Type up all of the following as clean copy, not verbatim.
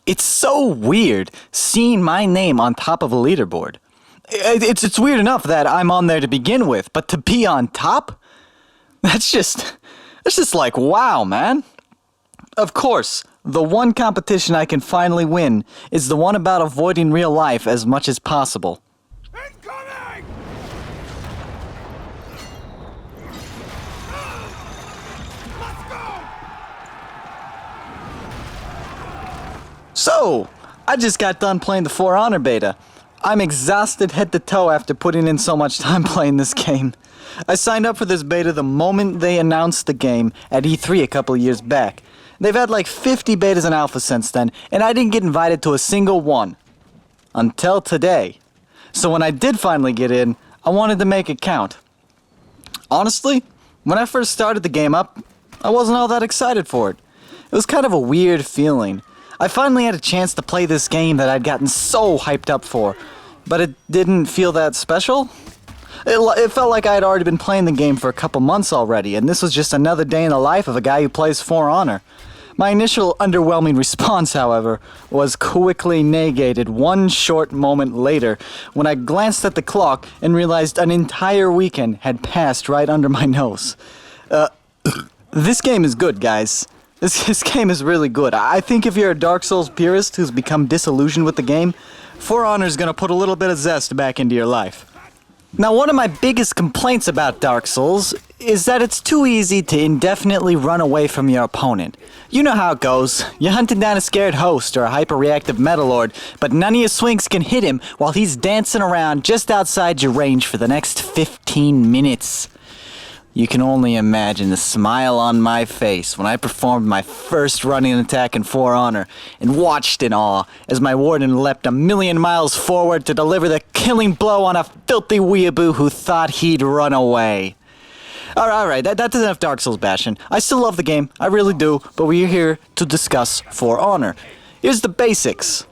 It's so weird seeing my name on top of a leaderboard. It's weird enough that I'm on there to begin with, but to be on top? That's just like, wow, man. Of course, the one competition I can finally win is the one about avoiding real life as much as possible. Incoming! Let's go! So, I just got done playing the For Honor beta. I'm exhausted head to toe after putting in so much time playing this game. I signed up for this beta the moment they announced the game at E3 a couple of years back. They've had like 50 betas and alpha since then, and I didn't get invited to a single one. Until today. So when I did finally get in, I wanted to make it count. Honestly, when I first started the game up, I wasn't all that excited for it. It was kind of a weird feeling. I finally had a chance to play this game that I'd gotten so hyped up for, but it didn't feel that special. It felt like I had already been playing the game for a couple months already, and this was just another day in the life of a guy who plays For Honor. My initial underwhelming response, however, was quickly negated one short moment later when I glanced at the clock and realized an entire weekend had passed right under my nose. This game is good, guys. This game is really good. I think if you're a Dark Souls purist who's become disillusioned with the game, For Honor is going to put a little bit of zest back into your life. Now, one of my biggest complaints about Dark Souls is that it's too easy to indefinitely run away from your opponent. You know how it goes. You're hunting down a scared host or a hyper-reactive metalord, but none of your swings can hit him while he's dancing around just outside your range for the next 15 minutes. You can only imagine the smile on my face when I performed my first running attack in For Honor and watched in awe as my Warden leapt a million miles forward to deliver the killing blow on a filthy weeaboo who thought he'd run away. Alright, that's enough Dark Souls bashing. I still love the game, I really do, but we're here to discuss For Honor. Here's the basics.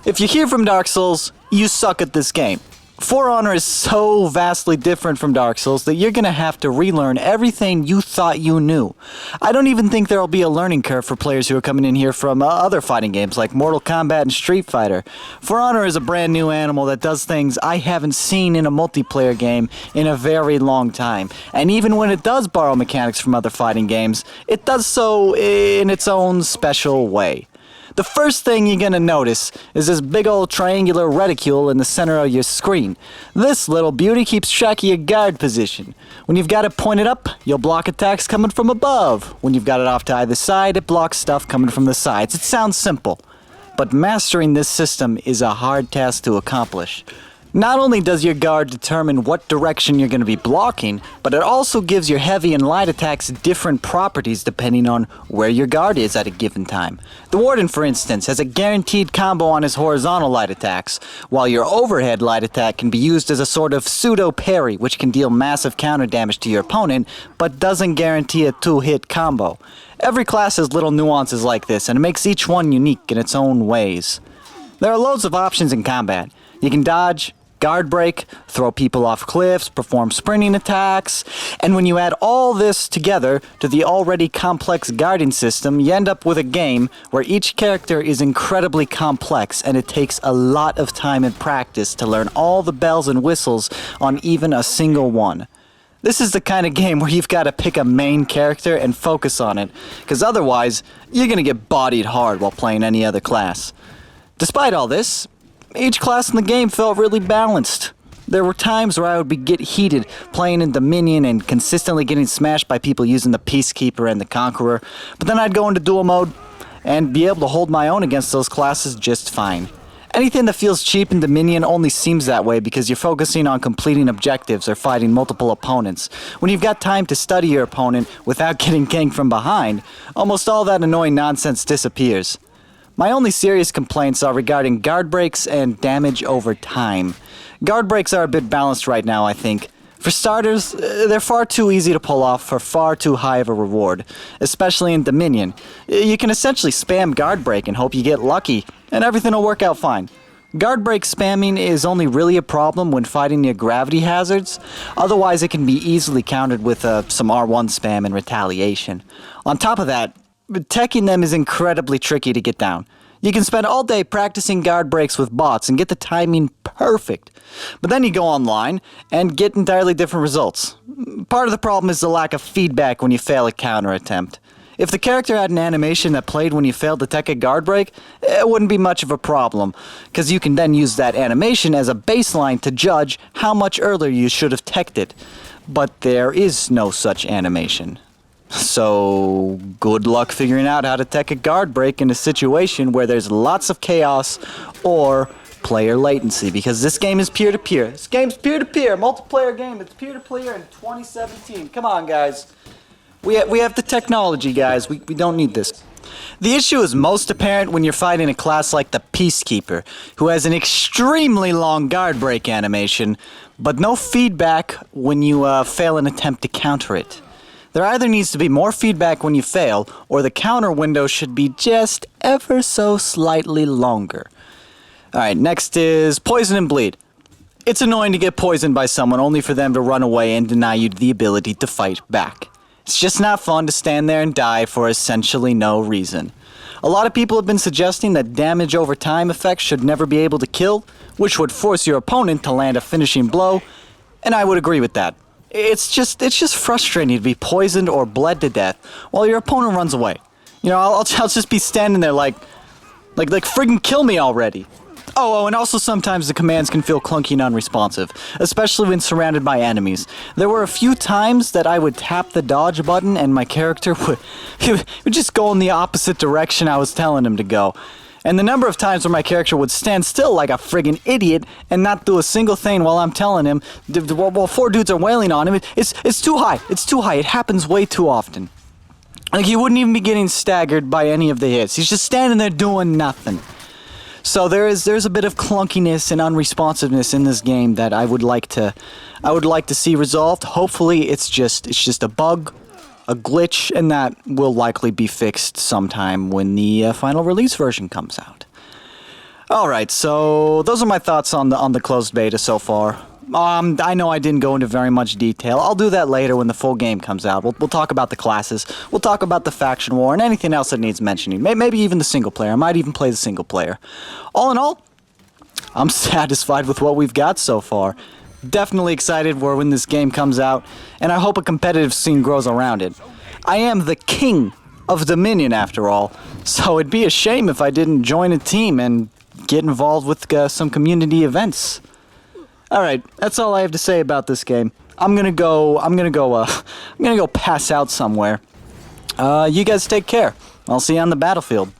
If you're here from Dark Souls, you suck at this game. For Honor is so vastly different from Dark Souls that you're gonna have to relearn everything you thought you knew. I don't even think there'll be a learning curve for players who are coming in here from other fighting games like Mortal Kombat and Street Fighter. For Honor is a brand new animal that does things I haven't seen in a multiplayer game in a very long time. And even when it does borrow mechanics from other fighting games, it does so in its own special way. The first thing you're gonna notice is this big old triangular reticule in the center of your screen. This little beauty keeps track of your guard position. When you've got it pointed up, you'll block attacks coming from above. When you've got it off to either side, it blocks stuff coming from the sides. It sounds simple, but mastering this system is a hard task to accomplish. Not only does your guard determine what direction you're going to be blocking, but it also gives your heavy and light attacks different properties depending on where your guard is at a given time. The Warden, for instance, has a guaranteed combo on his horizontal light attacks, while your overhead light attack can be used as a sort of pseudo-parry, which can deal massive counter damage to your opponent, but doesn't guarantee a two-hit combo. Every class has little nuances like this, and it makes each one unique in its own ways. There are loads of options in combat. You can dodge, guard break, throw people off cliffs, perform sprinting attacks, and when you add all this together to the already complex guarding system, you end up with a game where each character is incredibly complex and it takes a lot of time and practice to learn all the bells and whistles on even a single one. This is the kind of game where you've got to pick a main character and focus on it, because otherwise, you're going to get bodied hard while playing any other class. Despite all this, each class in the game felt really balanced. There were times where I would get heated playing in Dominion and consistently getting smashed by people using the Peacekeeper and the Conqueror, but then I'd go into dual mode and be able to hold my own against those classes just fine. Anything that feels cheap in Dominion only seems that way because you're focusing on completing objectives or fighting multiple opponents. When you've got time to study your opponent without getting ganked from behind, almost all that annoying nonsense disappears. My only serious complaints are regarding guard breaks and damage over time. Guard breaks are a bit balanced right now, I think. For starters, they're far too easy to pull off for far too high of a reward, especially in Dominion. You can essentially spam guard break and hope you get lucky, and everything will work out fine. Guard break spamming is only really a problem when fighting near gravity hazards, otherwise it can be easily countered with some R1 spam and retaliation. On top of that, teching them is incredibly tricky to get down. You can spend all day practicing guard breaks with bots and get the timing perfect. But then you go online and get entirely different results. Part of the problem is the lack of feedback when you fail a counter attempt. If the character had an animation that played when you failed to tech a guard break, it wouldn't be much of a problem, because you can then use that animation as a baseline to judge how much earlier you should have teched it. But there is no such animation. So, good luck figuring out how to tech a guard break in a situation where there's lots of chaos or player latency, because this game is peer-to-peer. This game's peer-to-peer, multiplayer game. It's peer-to-peer in 2017. Come on, guys. We have the technology, guys. We don't need this. The issue is most apparent when you're fighting a class like the Peacekeeper, who has an extremely long guard break animation, but no feedback when you fail an attempt to counter it. There either needs to be more feedback when you fail, or the counter window should be just ever so slightly longer. Alright, next is Poison and Bleed. It's annoying to get poisoned by someone only for them to run away and deny you the ability to fight back. It's just not fun to stand there and die for essentially no reason. A lot of people have been suggesting that damage over time effects should never be able to kill, which would force your opponent to land a finishing blow, and I would agree with that. It's just frustrating to be poisoned or bled to death while your opponent runs away. You know, I'll just be standing there like friggin' kill me already. Oh, and also sometimes the commands can feel clunky and unresponsive, especially when surrounded by enemies. There were a few times that I would tap the dodge button and my character would just go in the opposite direction I was telling him to go. And the number of times where my character would stand still like a friggin' idiot and not do a single thing while I'm telling him, while four dudes are wailing on him, it's too high. It's too high. It happens way too often. Like, he wouldn't even be getting staggered by any of the hits. He's just standing there doing nothing. So there's a bit of clunkiness and unresponsiveness in this game that I would like to see resolved. Hopefully it's just a bug, a glitch, and that will likely be fixed sometime when the final release version comes out. Alright, so those are my thoughts on the closed beta so far. I know I didn't go into very much detail. I'll do that later when the full game comes out. We'll talk about the classes, we'll talk about the faction war, and anything else that needs mentioning. Maybe even the single player. I might even play the single player. All in all, I'm satisfied with what we've got so far. Definitely excited for when this game comes out, and I hope a competitive scene grows around it. I am the king of Dominion, after all, so it'd be a shame if I didn't join a team and get involved with some community events. Alright, that's all I have to say about this game. I'm gonna go pass out somewhere. You guys take care. I'll see you on the battlefield.